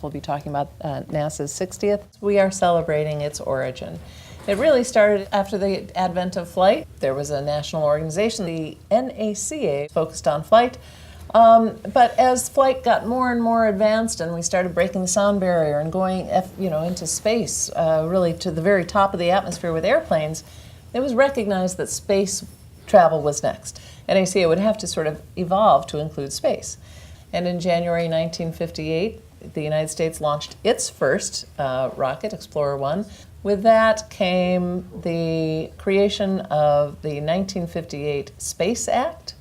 We'll be talking about NASA's 60th. We are celebrating its origin. It really started after the advent of flight. There was a national organization, the NACA, focused on flight. But as flight got more and more advanced and we started breaking the sound barrier and going into space, really to the very top of the atmosphere with airplanes, it was recognized that space travel was next. NACA would have to sort of evolve to include space. And in January 1958, the United States launched its first rocket, Explorer 1. With that came the creation of the 1958 Space Act,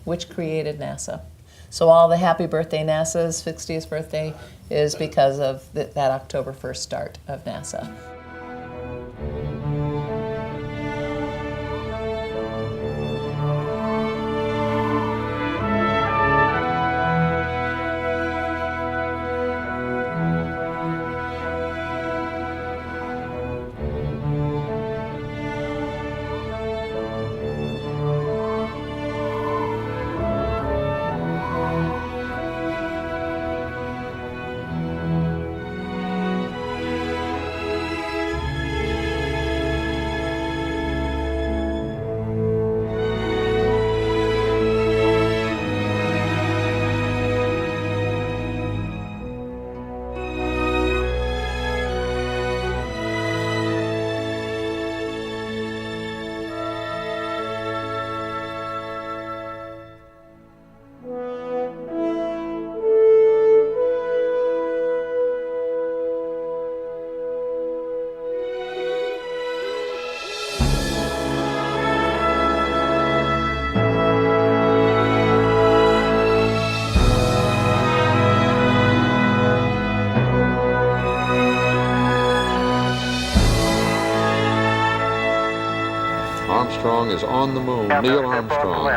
which created NASA. So all the happy birthday NASA's 60th birthday is because of that October 1st start of NASA. Armstrong is on the moon. Neil Armstrong,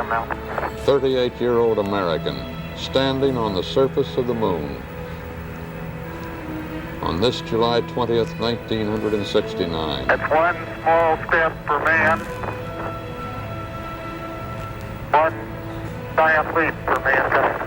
38-year-old American, standing on the surface of the moon on this July 20th, 1969. That's one small step for man, one giant leap for mankind.